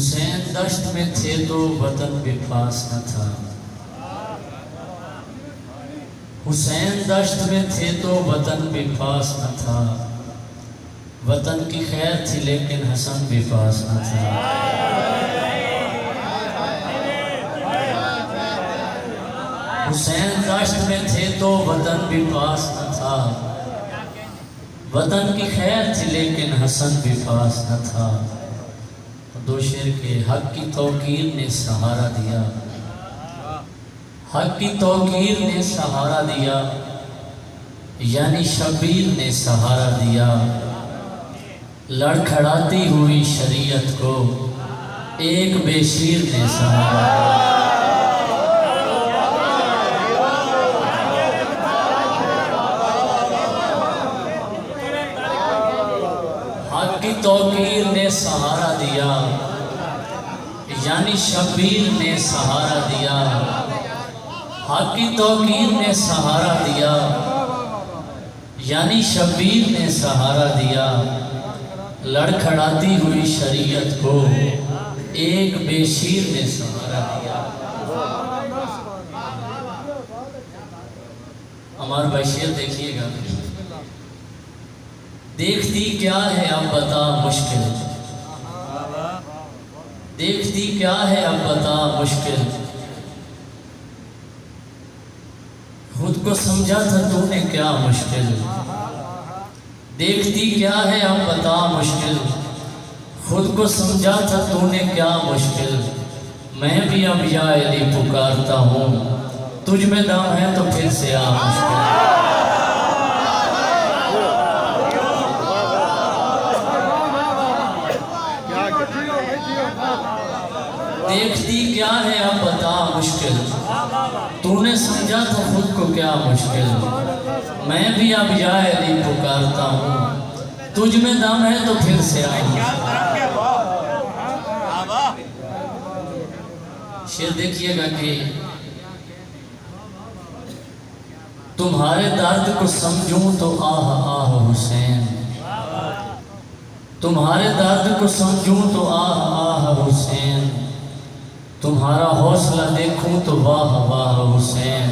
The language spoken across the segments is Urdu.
حسین دشت میں تھے تو وطن بھی پاس نہ تھا، حسین دشت میں تھے تو وطن بھی پاس نہ تھا، وطن کی خیر تھی لیکن حسن بھی پاس نہ تھا۔ حسین دشت میں تھے تو وطن بھی پاس نہ تھا، وطن کی خیر تھی لیکن حسن بھی پاس نہ تھا۔ دو شعر کے حق کی توقیر نے سہارا دیا، حق کی توقیر نے سہارا دیا، یعنی شبیر نے سہارا دیا، لڑکھڑاتی ہوئی شریعت کو ایک بے شیر نے سہارا دیا۔ حق کی توقیر نے سہارا دیا، یعنی شبیر نے سہارا دیا، حق کی توقیر نے سہارا دیا، یعنی شبیر نے سہارا دیا، لڑکھڑاتی ہوئی شریعت کو ایک بے شیر نے سہارا دیا۔ ہمارا بھائی شعر دیکھیے گا، دیکھتی کیا ہے اب بتا مشکل، دیکھتی کیا ہے اب بتا مشکل، خود کو سمجھا تھا تو نے کیا مشکل، دیکھتی کیا ہے اب بتا مشکل، خود کو سمجھا تھا تو نے کیا مشکل، میں بھی اب یا علی پکارتا ہوں، تجھ میں دم ہے تو پھر سے آ مشکل۔ دیکھتی کیا ہے اب بتا مشکل، تو نے سمجھا تھا خود کو کیا مشکل، میں بھی اب یا علی پکارتا ہوں، تجھ میں دم ہے تو پھر سے آ مشکل۔ شعر دیکھیے گا کہ تمہارے درد کو سمجھوں تو آہ آہ حسین، تمہارے درد کو سمجھوں تو آہ آہ حسین، تمہارا حوصلہ دیکھوں تو واہ واہ حسین،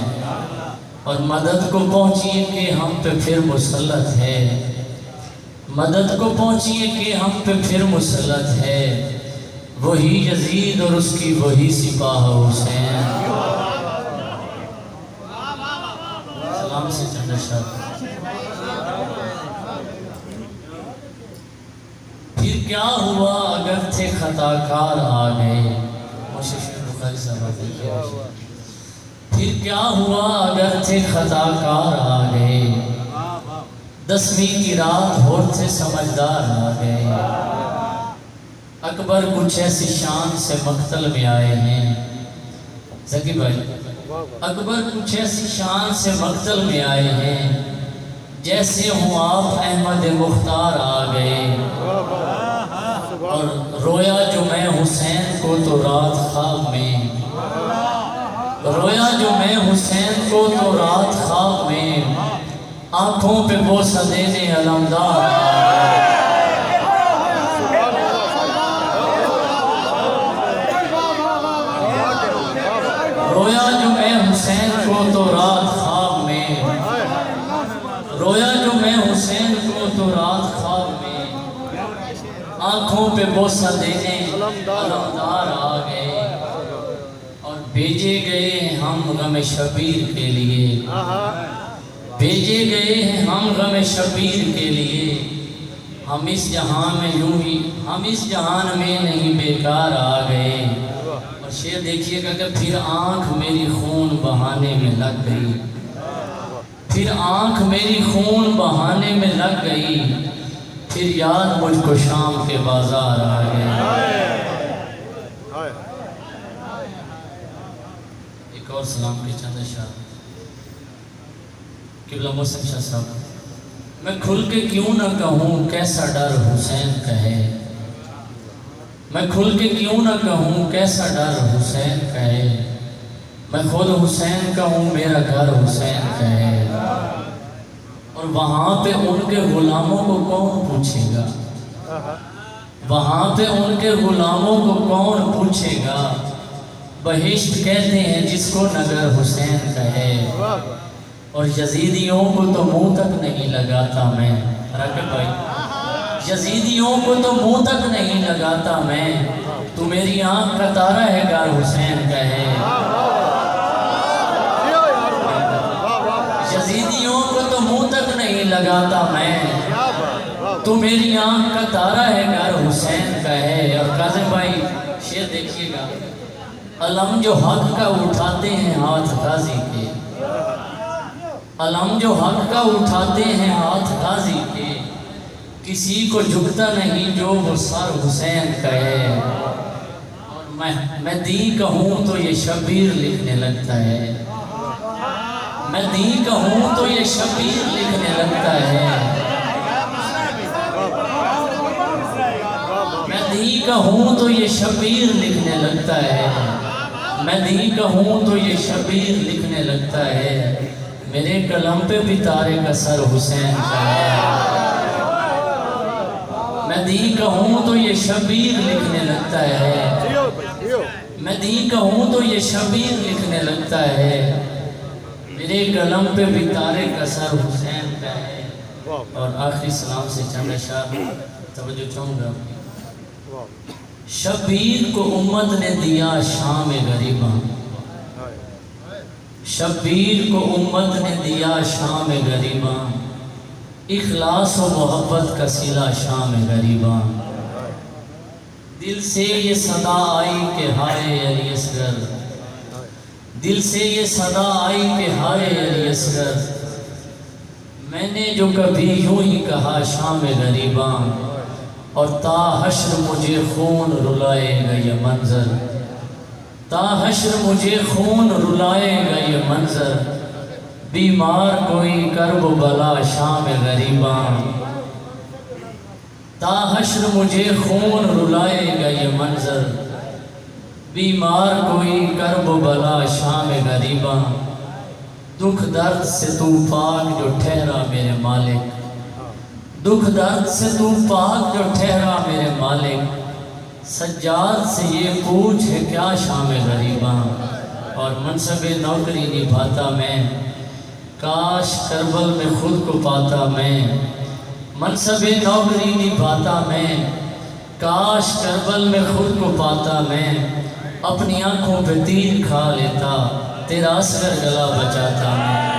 اور مدد کو پہنچیے کہ ہم پہ پھر مسلط ہے، مدد کو پہنچیے کہ ہم پہ پھر مسلط ہے، وہی یزید اور اس کی وہی سپاہ حسین۔ سلام سے چند شب۔ پھر کیا ہوا اگر تھے خطا کار آ گئے، پھر کیا ہوا اگر تھے خطا کار آ گئے، 10ویں کی رات ہور تھے سمجھدار آ گئے، اکبر کچھ ایسی شان سے مقتل میں آئے ہیں، ذکی بھائی، اکبر کچھ ایسی شان سے مقتل میں آئے ہیں، جیسے ہوں آپ احمد مختار آ گئے، اور رویا جو میں حسین کو تو رات خواب میں، رویا جو میں حسین کو تو رات خواب میں، آنکھوں پہ بوسہ دینے علمدار آ گئے۔ رویا جو میں حسین کو تو رات خواب میں، رویا جو میں حسین کو تو رات خواب میں، آنکھوں پہ بوسہ دینے علمدار آ گئے، اور بھیجے گئے ہیں ہم غم شبیر کے لیے، بھیجے گئے ہیں ہم غم شبیر کے لیے، ہم اس جہان میں یوں ہی، ہم اس جہان میں نہیں بیکار آ گئے۔ اور شعر دیکھیے گا کہ پھر آنکھ میری خون بہانے میں لگ گئی، پھر آنکھ میری خون بہانے میں لگ گئی، پھر یاد مجھ کو شام کے بازار آ گئے۔ ایک اور سلام کے چند اشعار۔ قبلہ محسن شاہ صاحب، میں کھل کے کیوں نہ کہوں کیسا ڈر حسین کہے، میں کھل کے کیوں نہ کہوں کیسا ڈر حسین کہے، میں خود حسین کہوں میرا گھر حسین کہے، اور وہاں پہ ان کے غلاموں کو کون پوچھے گا، وہاں پہ ان کے غلاموں کو کون پوچھے گا؟ بہشت کہتے ہیں جس کو نگر حسین کہے، اور یزیدیوں کو تو منہ تک نہیں لگاتا میں۔ راکب بھائی، یزیدیوں کو تو منہ تک نہیں لگاتا میں، تو میری آنکھ کا تارا ہے گر حسین کہے۔ یزیدیوں کو تو منہ تک نہیں لگاتا میں، تو میری آنکھ کا تارا ہے گر حسین کہے۔ اور قاسم بھائی شعر دیکھیے گا، علم جو حق کا اٹھاتے ہیں ہاتھ غازی کے، علم جو حق کا اٹھاتے ہیں ہاتھ غازی کے، کسی کو جھکتا نہیں جو وہ سر حسین کہے۔ اور میں دی کہوں تو یہ شبیر لکھنے لگتا ہے، میں دی کہوں تو یہ شبیر لکھنے لگتا ہے، میں دی کہوں تو یہ شبیر لکھنے لگتا ہے، میں دی کہوں تو یہ شبیر لکھنے لگتا ہے، میرے قلم پہ بھی تارے کا سر حسین کا ہے۔ میں دی کہوں تو یہ شبیر لکھنے لگتا ہے، میں دی کہوں تو یہ شبیر لکھنے لگتا ہے، میرے قلم پہ بھی تارے کا سر حسین کا ہے۔ اور آخری سلام سے چند اشعار توجہ چاہوں گا۔ شبیر کو امت نے دیا شام غریباں، شبیر کو امت نے دیا شام غریباں، اخلاص و محبت کا صلہ شام غریباں، دل سے یہ صدا آئی کہ ہائے علی اصغر، دل سے یہ صدا آئی کہ ہائے علی اصغر، میں نے جو کبھی یوں ہی کہا شام غریباں، اور تا حشر مجھے خون رلائے گا یہ منظر، تا حشر مجھے خون رلائے گا یہ منظر، بیمار کوئی کرب و بلا شام غریباں، تا حشر مجھے خون رلائے گا یہ منظر، بیمار کوئی کرب و بلا شام غریباں، دکھ درد سے تو پاک جو ٹھہرا میرے مالک، دکھ درد سے تو پاک جو ٹھہرا میرے مالک، سجاد سے یہ پوچھ ہے کیا شام غریباں، اور منصب نوکری نبھاتا میں، کاش کربل میں خود کو پاتا میں، منصب نوکری نبھاتا میں، کاش کربل میں خود کو پاتا میں، اپنی آنکھوں پہ تیر کھا لیتا تیرا اصغر گلا بچاتا میں۔